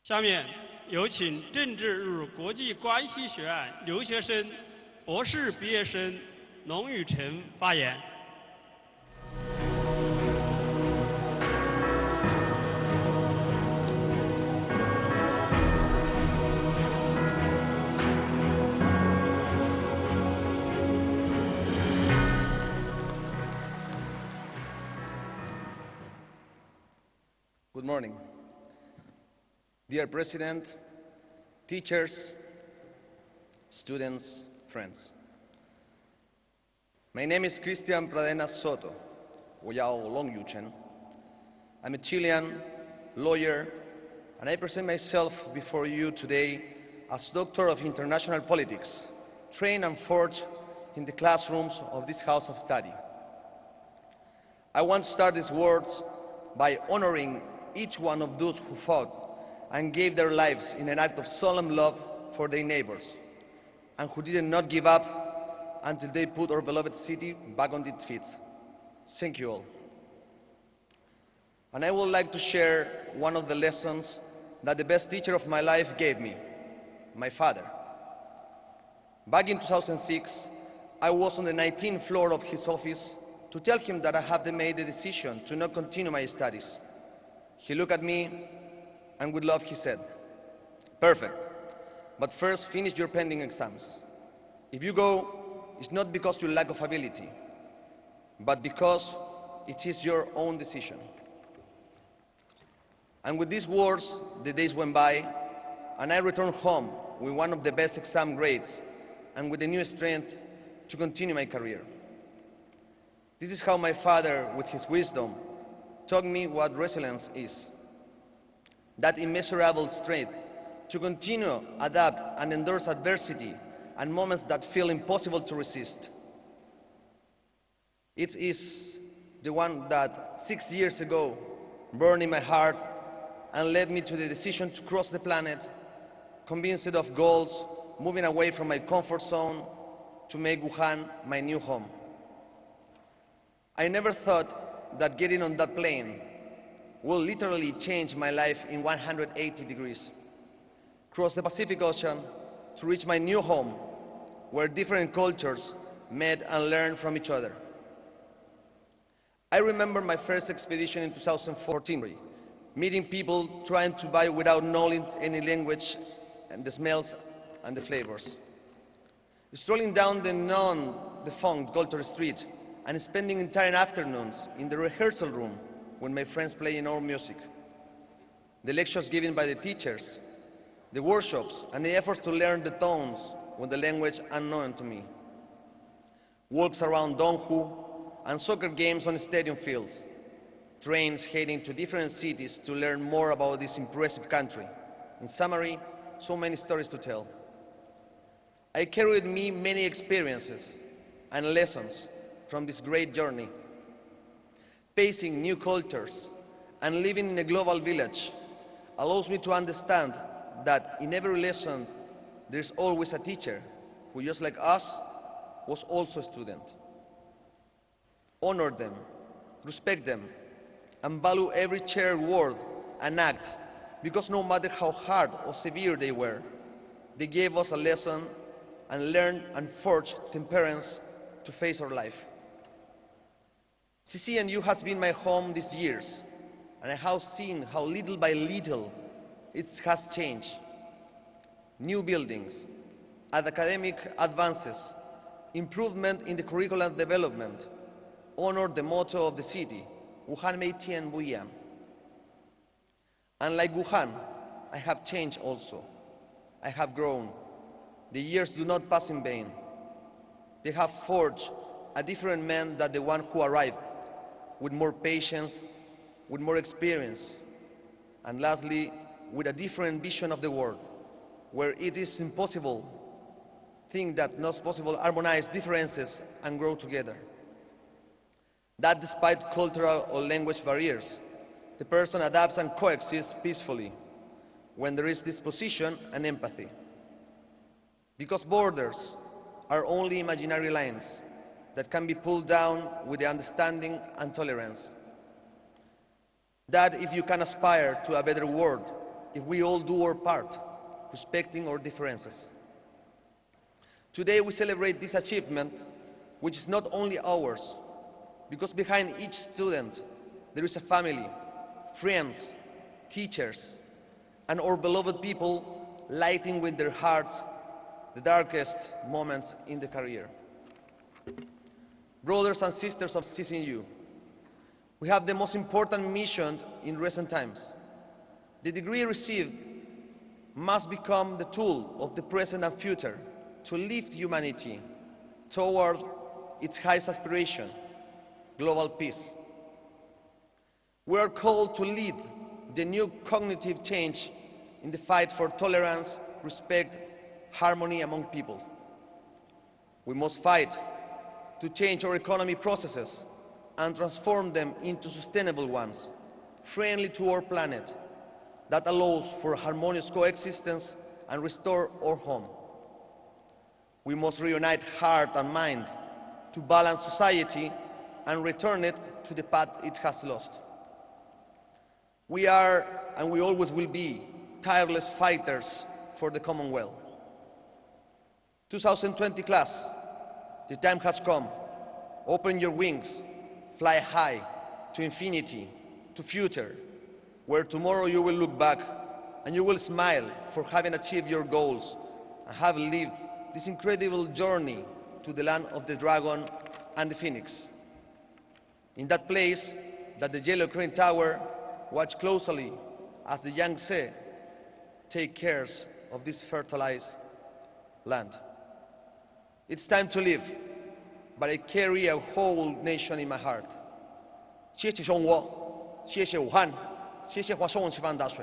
下面有请政治与国际关系学院留学生、博士毕业生龙宇辰发言。Good morning. Dear President, teachers, students, friends. My name is Cristian Pradenas Soto, Long. I'm a Chilean lawyer, and I present myself before you today as Doctor of International Politics, trained and forged in the classrooms of this house of study. I want to start these words by honoring each one of those who fought and gave their lives in an act of solemn love for their neighbors, and who did not give up until they put our beloved city back on its feet. Thank you all. And I would like to share one of the lessons that the best teacher of my life gave me, my father. Back in 2006, I was on the 19th floor of his office to tell him that I had made the decision to not continue my studies. He looked at me, and with love he said, "Perfect, but first finish your pending exams. If you go, it's not because you lack of ability, but because it is your own decision." And with these words, the days went by, and I returned home with one of the best exam grades and with a new strength to continue my career. This is how my father, with his wisdom, taught me what resilience is. That immeasurable strength to continue, adapt, and endure adversity and moments that feel impossible to resist. It is the one that 6 years ago burned in my heart and led me to the decision to cross the planet, convinced of goals, moving away from my comfort zone to make Wuhan my new home. I never thought that getting on that plane will literally change my life in 180 degrees. Cross the Pacific Ocean to reach my new home, where different cultures met and learned from each other. I remember my first expedition in 2014, meeting people trying to buy without knowing any language and the smells and the flavors. Strolling down the non-defunct Culture Street and spending entire afternoons in the rehearsal room when my friends playing our music. The lectures given by the teachers, the workshops, and the efforts to learn the tones with the language unknown to me. Walks around Donghu and soccer games on stadium fields. Trains heading to different cities to learn more about this impressive country. In summary, so many stories to tell. I carried with me many experiences and lessons from this great journey. Facing new cultures and living in a global village allows me to understand that in every lesson there's always a teacher who, just like us, was also a student. Honor them, respect them, and value every shared word and act, because no matter how hard or severe they were, they gave us a lesson and learned and forged temperance to face our life. CCNU has been my home these years, and I have seen how little by little it has changed. New buildings, academic advances, improvement in the curriculum development, honor the motto of the city, Wuhan-China. And like Wuhan, I have changed also. I have grown. The years do not pass in vain. They have forged a different man than the one who arrived, with more patience, with more experience, and lastly, with a different vision of the world, where it is impossible, think that not possible, harmonize differences and grow together. That despite cultural or language barriers, the person adapts and coexists peacefully when there is disposition and empathy. Because borders are only imaginary lines that can be pulled down with the understanding and tolerance. That if you can aspire to a better world, if we all do our part, respecting our differences. Today we celebrate this achievement, which is not only ours, because behind each student there is a family, friends, teachers, and our beloved people lighting with their hearts the darkest moments in the career. Brothers and sisters of CCNU, we have the most important mission in recent times. The degree received must become the tool of the present and future to lift humanity toward its highest aspiration, global peace. We are called to lead the new cognitive change in the fight for tolerance, respect, harmony among people. We must fight to change our economic processes and transform them into sustainable ones, friendly to our planet, that allows for harmonious coexistence and restore our home. We must reunite heart and mind to balance society and return it to the path it has lost. We are, and we always will be, tireless fighters for the Commonwealth. 2020 class, the time has come. Open your wings, fly high to infinity, to future, where tomorrow you will look back and you will smile for having achieved your goals and have lived this incredible journey to the land of the dragon and the phoenix. In that place that the yellow crane tower watch closely as the Yangtze take care of this fertilized land. It's time to live, but I carry a whole nation in my heart. 谢谢中国，谢谢武汉，谢谢华盛顿师范大学。